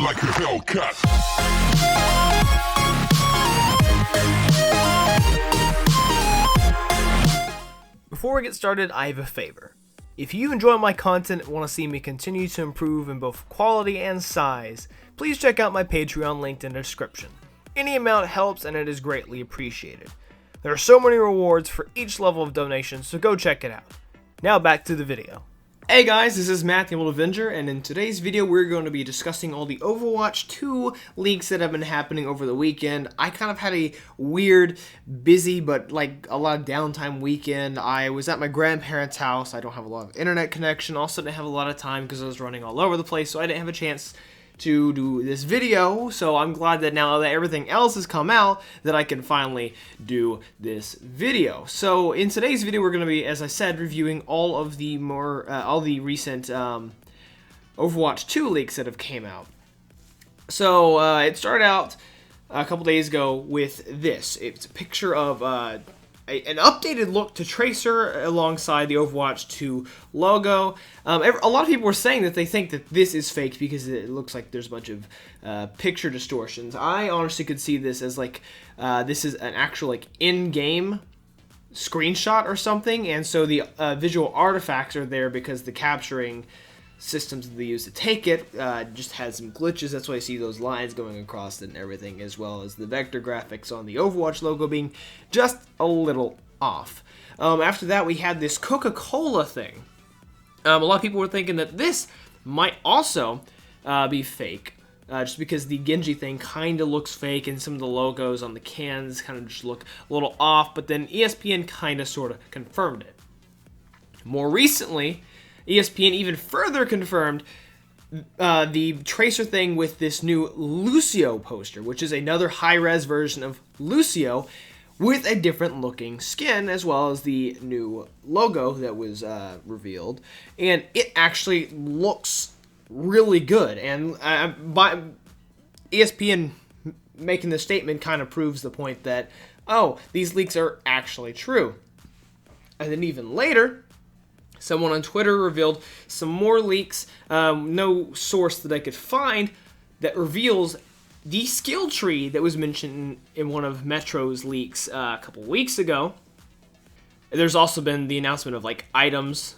like a Hellcat. Before we get started, I have a favor. If you enjoy my content and want to see me continue to improve in both quality and size, please check out my Patreon linked in the description. Any amount helps and it is greatly appreciated. There are so many rewards for each level of donation, so go check it out. Now back to the video. Hey guys, this is Matt the EmeraldAvenger, and in today's video we're going to be discussing all the Overwatch 2 leaks that have been happening over the weekend. I kind of had a weird, busy, but like a lot of downtime weekend. I was at my grandparents' house. I don't have a lot of internet connection. Also didn't have a lot of time because I was running all over the place, so I didn't have a chance to do this video. So I'm glad that now that everything else has come out that I can finally do this video. So in today's video we're going to be, as I said, reviewing all of the recent Overwatch 2 leaks that have came out. So it started out a couple days ago with this. It's a picture of an updated look to Tracer alongside the Overwatch 2 logo. A lot of people were saying that they think that this is fake because it looks like there's a bunch of picture distortions. I honestly could see this as like this is an actual like in-game screenshot or something, and so the visual artifacts are there because the capturing systems that they use to take it just has some glitches. That's why I see those lines going across it and everything, as well as the vector graphics on the Overwatch logo being just a little off. After that, we had this Coca-Cola thing. A lot of people were thinking that this might also be fake, just because the Genji thing kind of looks fake and some of the logos on the cans kind of just look a little off, but then ESPN kind of sort of confirmed it. More recently, ESPN even further confirmed the Tracer thing with this new Lucio poster, which is another high-res version of Lucio with a different looking skin, as well as the new logo that was revealed. And it actually looks really good. And by ESPN making this statement kind of proves the point that, oh, these leaks are actually true. And then even later, someone on Twitter revealed some more leaks, no source that I could find, that reveals the skill tree that was mentioned in one of Metro's leaks a couple weeks ago. There's also been the announcement of like items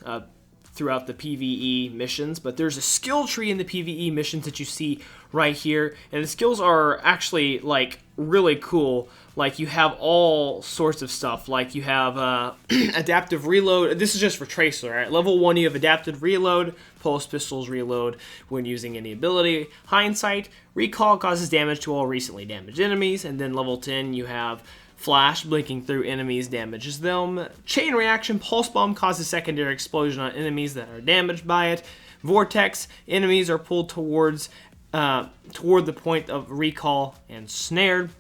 throughout the PvE missions, but there's a skill tree in the PvE missions that you see right here, and the skills are actually like really cool. Like you have all sorts of stuff, like you have adaptive reload. This is just for Tracer, right? Level 1 you have adaptive reload, pulse pistols reload when using any ability. Hindsight, recall causes damage to all recently damaged enemies, and then level 10 you have flash, blinking through enemies damages them. Chain reaction, pulse bomb causes secondary explosion on enemies that are damaged by it. Vortex, enemies are pulled toward the point of recall and snared.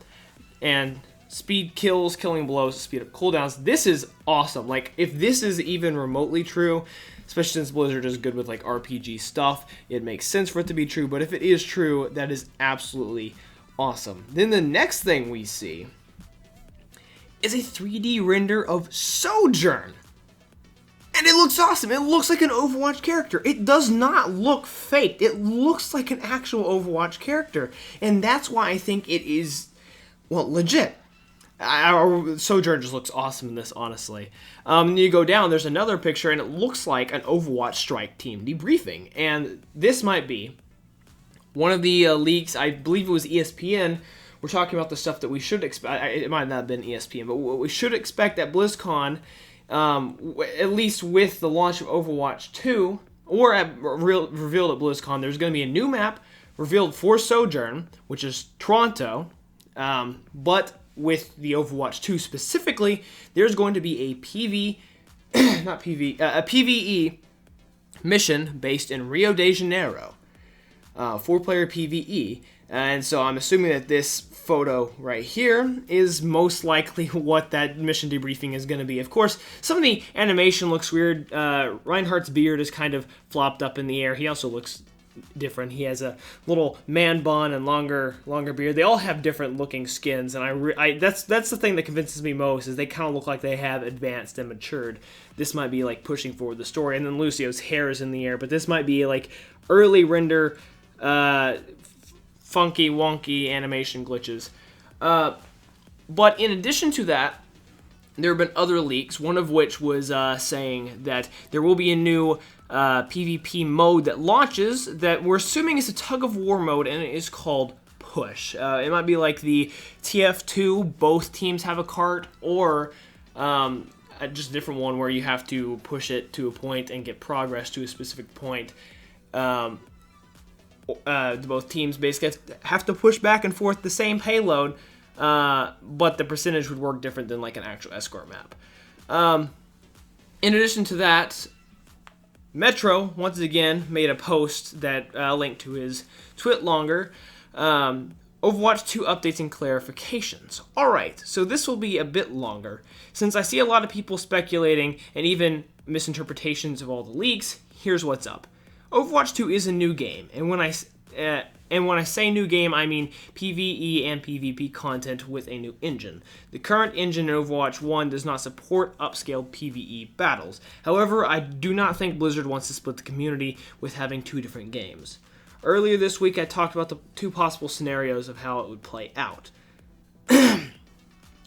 And speed kills, killing blows, speed up cooldowns. This is awesome. Like, if this is even remotely true, especially since Blizzard is good with like RPG stuff, it makes sense for it to be true. But if it is true, that is absolutely awesome. Then the next thing we see is a 3D render of Sojourn. And it looks awesome. It looks like an Overwatch character. It does not look fake. It looks like an actual Overwatch character. And that's why I think it is, well, legit. Sojourn just looks awesome in this, honestly. You go down, there's another picture, and it looks like an Overwatch Strike team debriefing. And this might be one of the leaks. I believe it was ESPN. We're talking about the stuff that we should expect. It might not have been ESPN, but what we should expect at BlizzCon, at least with the launch of Overwatch 2, or revealed at BlizzCon, there's going to be a new map revealed for Sojourn, which is Toronto, but with the Overwatch 2 specifically, there's going to be a a PvE mission based in Rio de Janeiro, 4-player PvE. And so I'm assuming that this photo right here is most likely what that mission debriefing is going to be. Of course, some of the animation looks weird. Reinhardt's beard is kind of flopped up in the air. He also looks different. He has a little man bun and longer beard. They all have different looking skins, and that's the thing that convinces me most, is they kind of look like they have advanced and matured. This might be like pushing forward the story. And then Lucio's hair is in the air, but this might be like early render funky, wonky animation glitches. But in addition to that, there have been other leaks, one of which was saying that there will be a new PvP mode that launches that we're assuming is a tug-of-war mode, and it is called Push. It might be like the TF2, both teams have a cart, or just a different one where you have to push it to a point and get progress to a specific point. Both teams basically have to push back and forth the same payload, but the percentage would work different than like an actual escort map. In addition to that, Metro once again made a post that linked to his tweet longer. Overwatch 2 updates and clarifications. Alright, so this will be a bit longer. Since I see a lot of people speculating and even misinterpretations of all the leaks, here's what's up. Overwatch 2 is a new game, and when I say new game, I mean PvE and PvP content with a new engine. The current engine in Overwatch 1 does not support upscaled PvE battles. However, I do not think Blizzard wants to split the community with having two different games. Earlier this week, I talked about the two possible scenarios of how it would play out.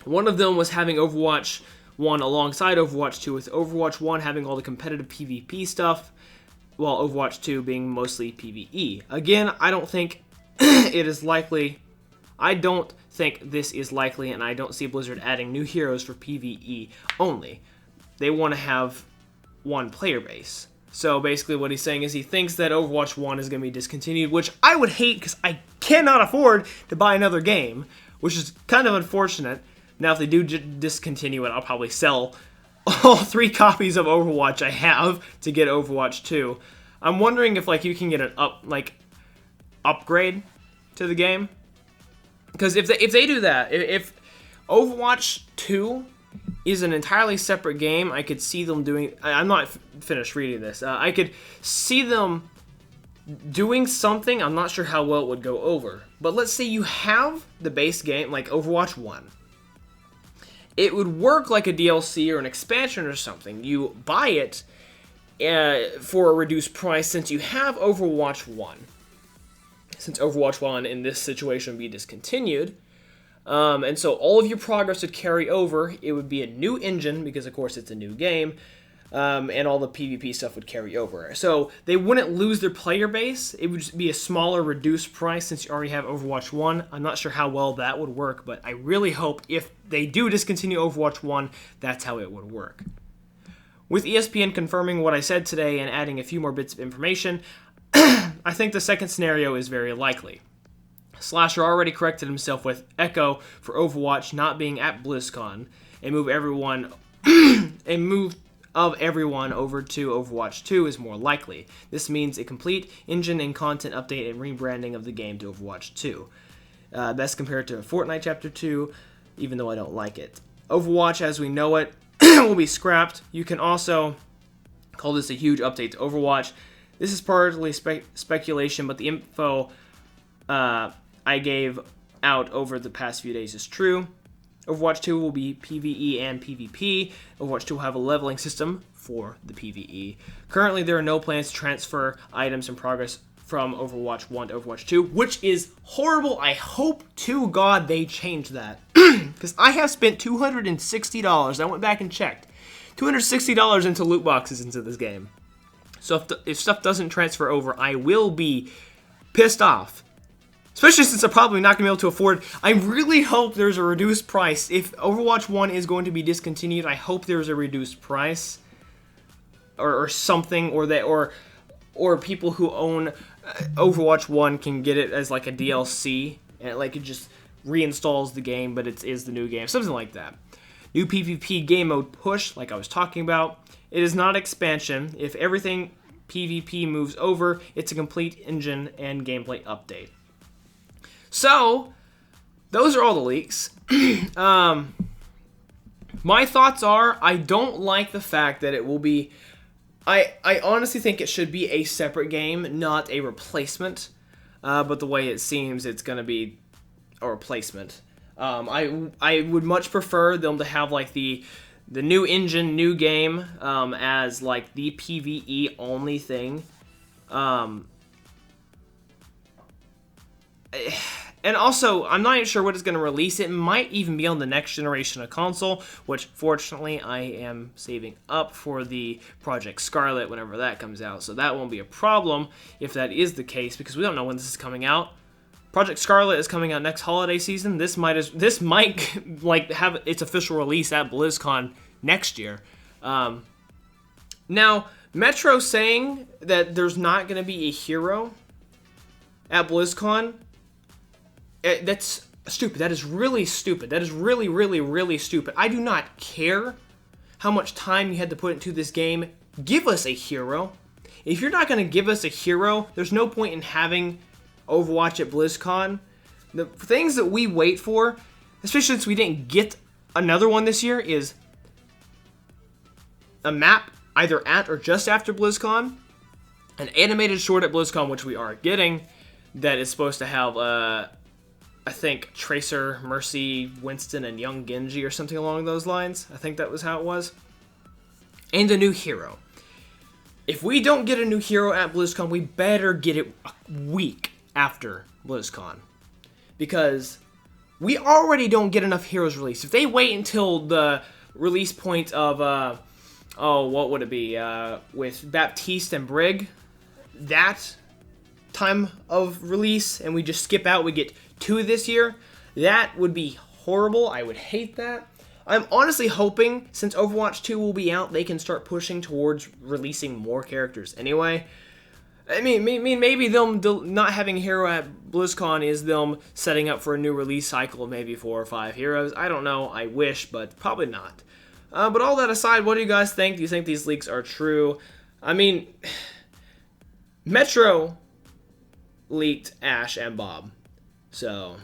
One of them was having Overwatch 1 alongside Overwatch 2, with Overwatch 1 having all the competitive PvP stuff, while Overwatch 2 being mostly PvE. Again, I don't think it is likely. I don't think this is likely, and I don't see Blizzard adding new heroes for PvE only. They want to have one player base. So basically what he's saying is he thinks that Overwatch 1 is going to be discontinued, which I would hate because I cannot afford to buy another game, which is kind of unfortunate. Now, if they do discontinue it, I'll probably sell all 3 copies of Overwatch I have to get Overwatch 2. I'm wondering if like you can get an upgrade to the game, because if they do that, if Overwatch 2 is an entirely separate game, I could see them doing. I'm not finished reading this. I could see them doing something. I'm not sure how well it would go over, but let's say you have the base game like Overwatch 1. It would work like a DLC or an expansion or something. You buy it for a reduced price since you have Overwatch 1. Since Overwatch 1 in this situation would be discontinued. And so all of your progress would carry over. It would be a new engine because, of course, it's a new game. And all the PvP stuff would carry over. So they wouldn't lose their player base. It would just be a smaller, reduced price since you already have Overwatch 1. I'm not sure how well that would work, but I really hope if they do discontinue Overwatch 1, that's how it would work. With ESPN confirming what I said today and adding a few more bits of information, I think the second scenario is very likely. Slasher already corrected himself with Echo for Overwatch not being at BlizzCon and move of everyone over to Overwatch 2 is more likely. This means a complete engine and content update and rebranding of the game to Overwatch 2. Best compared to Fortnite Chapter 2, even though I don't like it. Overwatch as we know it will be scrapped. You can also call this a huge update to Overwatch. This is partly speculation, but the info I gave out over the past few days is true. Overwatch 2 will be PvE and PvP. Overwatch 2 will have a leveling system for the PvE. Currently, there are no plans to transfer items and progress from Overwatch 1 to Overwatch 2, which is horrible. I hope to God they change that. Because I have spent $260. I went back and checked. $260 into loot boxes into this game. So if stuff doesn't transfer over, I will be pissed off. Especially since I'm probably not going to be able to afford. I really hope there's a reduced price. If Overwatch 1 is going to be discontinued, I hope there's a reduced price. Or something. Or people who own Overwatch 1 can get it as like a DLC. And like it just reinstalls the game, but it is the new game. Something like that. New PvP game mode push, like I was talking about. It is not expansion. If everything PvP moves over, it's a complete engine and gameplay update. So, those are all the leaks. My thoughts are, I don't like the fact that it will be... I honestly think it should be a separate game, not a replacement. But the way it seems, it's going to be a replacement. I would much prefer them to have like the new engine, new game as like the PvE only thing. And also, I'm not even sure what it's going to release. It might even be on the next generation of console, which fortunately I am saving up for the Project Scarlet whenever that comes out. So that won't be a problem if that is the case, because we don't know when this is coming out. Project Scarlet is coming out next holiday season. This might like have its official release at BlizzCon next year. Now, Metro saying that there's not going to be a hero at BlizzCon, that's stupid. That is really stupid. That is really, really, really stupid. I do not care how much time you had to put into this game. Give us a hero. If you're not going to give us a hero, there's no point in having Overwatch at BlizzCon. The things that we wait for, especially since we didn't get another one this year, is a map either at or just after BlizzCon, an animated short at BlizzCon, which we are getting, that is supposed to have, I think, Tracer, Mercy, Winston, and Young Genji or something along those lines. I think that was how it was. And a new hero. If we don't get a new hero at BlizzCon, we better get it a week after BlizzCon. Because we already don't get enough heroes released. If they wait until the release point of, what would it be? With Baptiste and Brig, that time of release, and we just skip out, we get 2 this year, that would be horrible. I would hate that. I'm honestly hoping, since Overwatch 2 will be out, they can start pushing towards releasing more characters anyway. I mean, maybe them not having a hero at BlizzCon is them setting up for a new release cycle of maybe 4 or 5 heroes. I don't know. I wish, but probably not. But all that aside, what do you guys think? Do you think these leaks are true? I mean, Metro leaked Ash and Bob. So,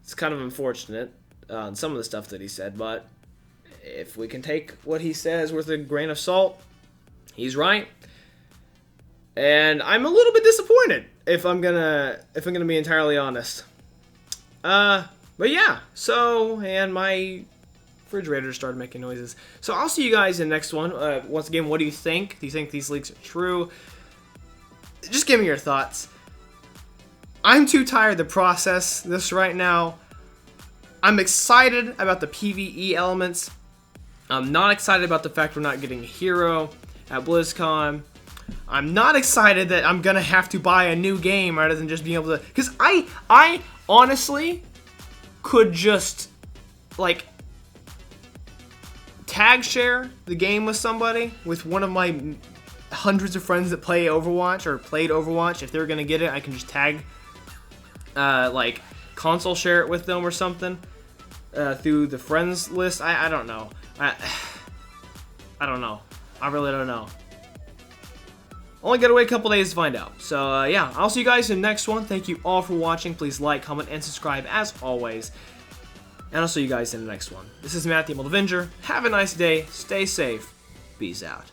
it's kind of unfortunate on some of the stuff that he said, but if we can take what he says with a grain of salt, he's right. And I'm a little bit disappointed, if I'm gonna be entirely honest. But yeah, so, and my refrigerator started making noises. So I'll see you guys in the next one. Once again, what do you think? Do you think these leaks are true? Just give me your thoughts. I'm too tired to process this right now. I'm excited about the PvE elements. I'm not excited about the fact we're not getting a hero at BlizzCon. I'm not excited that I'm gonna have to buy a new game rather than just being able to, because I honestly could just like tag share the game with somebody, with one of my hundreds of friends that play Overwatch or played Overwatch. If they're gonna get it, I can just tag like console share it with them or something through the friends list. I don't know. I don't know. I really don't know. Only gotta wait a couple days to find out. So yeah, I'll see you guys in the next one. Thank you all for watching. Please like, comment, and subscribe as always. And I'll see you guys in the next one. This is Matt, the EmeraldAvenger. Have a nice day. Stay safe. Peace out.